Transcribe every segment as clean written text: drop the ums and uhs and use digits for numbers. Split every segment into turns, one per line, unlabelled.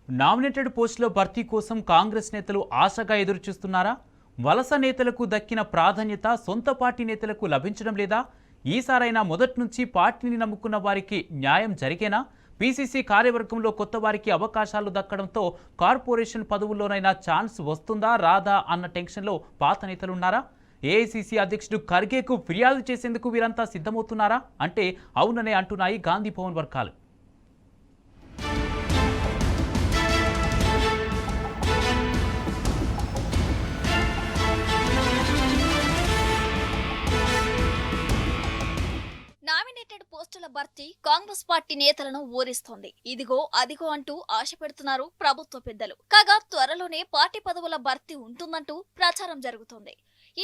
Nominated పోస్టుల భర్తీ కోసం కాంగ్రెస్ నేతలు ఆశగా ఎదురుచూస్తున్నారా? వలస నేతలకు దక్కిన ప్రాధాన్యత సొంత పార్టీ నేతలకు లభించడం లేదా? ఈసారైనా మొదటి నుంచి పార్టీని నమ్ముకున్న వారికి న్యాయం జరిగేనా? పీసీసీ కార్యవర్గంలో కొత్త వారికి అవకాశాలు దక్కడంతో కార్పొరేషన్ పదవుల్లోనైనా ఛాన్స్ వస్తుందా రాదా అన్న టెన్షన్లో పాత నేతలున్నారా? ఏఐసీసీ అధ్యక్షుడు ఖర్గేకు ఫిర్యాదు చేసేందుకు వీరంతా సిద్ధమవుతున్నారా అంటే అవుననే అంటున్నాయి గాంధీ భవన్ వర్గాలు.
నామినేటెడ్ పోస్టుల భర్తీ కాంగ్రెస్ పార్టీ నేతలను ఊరిస్తోంది. ఇదిగో అదిగో అంటూ ఆశ పెడుతున్నారు ప్రభుత్వ పెద్దలు. కాగా త్వరలోనే పార్టీ పదవుల భర్తీ ఉంటుందంటూ ప్రచారం జరుగుతోంది.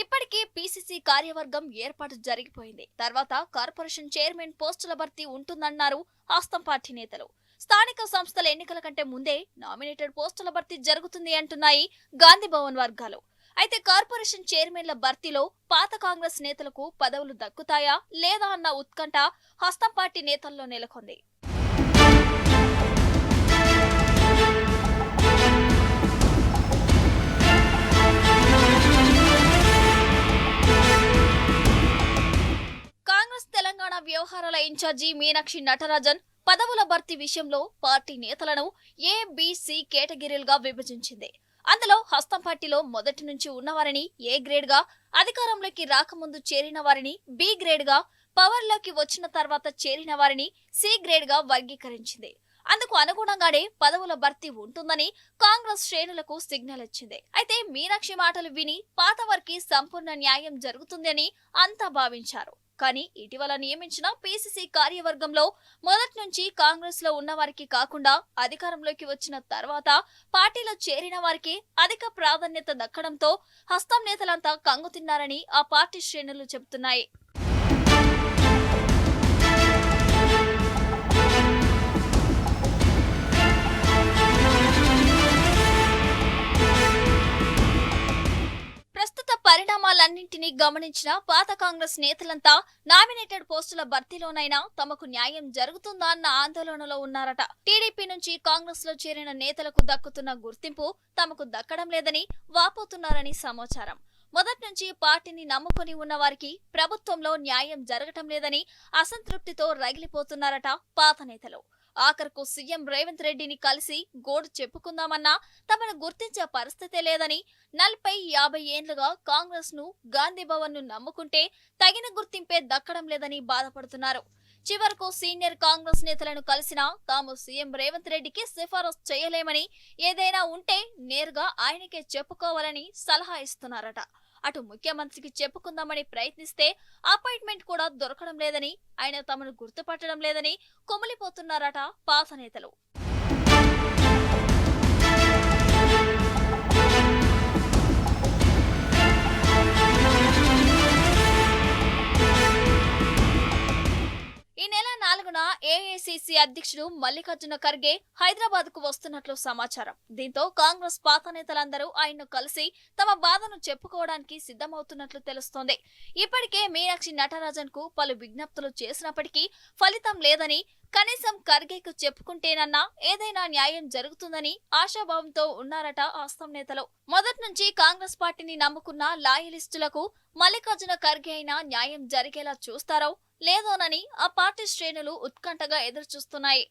ఇప్పటికే పీసీసీ కార్యవర్గం ఏర్పాటు జరిగిపోయింది. తర్వాత కార్పొరేషన్ చైర్మన్ పోస్టుల భర్తీ ఉంటుందన్నారు హస్తం పార్టీ నేతలు. స్థానిక సంస్థల ఎన్నికల కంటే ముందే నామినేటెడ్ పోస్టుల భర్తీ జరుగుతుంది అంటున్నాయి గాంధీ భవన్ వర్గాలు. అయితే కార్పొరేషన్ చైర్మన్ల భర్తీలో పాత కాంగ్రెస్ నేతలకు పదవులు దక్కుతాయా లేదా అన్న ఉత్కంఠ హస్తం పార్టీ నేతల్లో నెలకొంది. కాంగ్రెస్ తెలంగాణ వ్యవహారాల ఇన్ఛార్జి మీనాక్షి నటరాజన్ పదవుల భర్తీ విషయంలో పార్టీ నేతలను ఏ, బి, సి కేటగిరీలుగా విభజించింది. అందులో హస్తం పార్టీలో మొదటి నుంచి ఉన్నవారిని ఏ గ్రేడ్ గా, అధికారంలోకి రాకముందు చేరిన వారిని బి గ్రేడ్ గా, పవర్ లోకి వచ్చిన తర్వాత చేరిన వారిని సి గ్రేడ్ గా వర్గీకరించింది. అందుకు అనుగుణంగానే పదవుల భర్తీ ఉంటుందని కాంగ్రెస్ శ్రేణులకు సిగ్నల్ ఇచ్చింది. అయితే మీనాక్షి మాటలు విని పాత వారికి సంపూర్ణ న్యాయం జరుగుతుందని అంతా భావించారు. కానీ ఇటీవల నియమించిన పీసీసీ కార్యవర్గంలో మొదటి నుంచి కాంగ్రెస్ లో ఉన్న వారికి కాకుండా అధికారంలోకి వచ్చిన తర్వాత పార్టీలో చేరిన వారికి అధిక ప్రాధాన్యత దక్కడంతో హస్తం నేతలంతా కంగుతిన్నారని ఆ పార్టీ శ్రేణులు చెబుతున్నాయి. ప్రస్తుత పరిణామాలన్నింటినీ గమనించిన పాత కాంగ్రెస్ నేతలంతా నామినేటెడ్ పోస్టుల భర్తీలోనైనా తమకు న్యాయం జరుగుతుందా అన్న ఆందోళనలో ఉన్నారట. టీడీపీ నుంచి కాంగ్రెస్ లో చేరిన నేతలకు దక్కుతున్న గుర్తింపు తమకు దక్కడం లేదని వాపోతున్నారని సమాచారం. మొదటి నుంచి పార్టీని నమ్ముకొని ఉన్న వారికి ప్రభుత్వంలో న్యాయం జరగటం లేదని అసంతృప్తితో రగిలిపోతున్నారట పాత నేతలు. ఆఖరుకు సీఎం రేవంత్ రెడ్డిని కలిసి గోడు చెప్పుకుందామన్నా తమను గుర్తించే పరిస్థితే లేదని, 40-50 ఏండ్లుగా కాంగ్రెస్ ను గాంధీ భవన్ ను నమ్ముకుంటే తగిన గుర్తింపే దక్కడం లేదని బాధపడుతున్నారు. చివరకు సీనియర్ కాంగ్రెస్ నేతలను కలిసినా తాము సీఎం రేవంత్ రెడ్డికి సిఫారసు చేయలేమని, ఏదైనా ఉంటే నేరుగా ఆయనకే చెప్పుకోవాలని సలహా ఇస్తున్నారట. అటు ముఖ్యమంత్రికి చెప్పుకుందామని ప్రయత్నిస్తే అపాయింట్మెంట్ కూడా దొరకడం లేదని, ఆయన తమను గుర్తుపట్టడం లేదని కుమిలిపోతున్నారట పాత నేతలు. ఈ నెల 4న ఏఐసీసీ అధ్యక్షుడు మల్లికార్జున ఖర్గే హైదరాబాద్ కు వస్తున్నట్లు సమాచారం. దీంతో కాంగ్రెస్ పాత నేతలందరూ ఆయన్ను కలిసి తమ బాధను చెప్పుకోవడానికి సిద్ధమవుతున్నట్లు తెలుస్తోంది. ఇప్పటికే మీనాక్షి నటరాజన్ కు పలు విజ్ఞప్తులు చేసినప్పటికీ ఫలితం లేదని, కనీసం ఖర్గేకు చెప్పుకుంటేనన్నా ఏదైనా న్యాయం జరుగుతుందని ఆశాభావంతో ఉన్నారట హస్తం నేతలు. మొదటి నుంచి కాంగ్రెస్ పార్టీని నమ్ముకున్న లాయలిస్టులకు మల్లికార్జున ఖర్గే అయినా న్యాయం జరిగేలా చూస్తారో లేదోనని ఆ పార్టీ శ్రేణులు ఉత్కంఠగా ఎదురుచూస్తున్నాయి.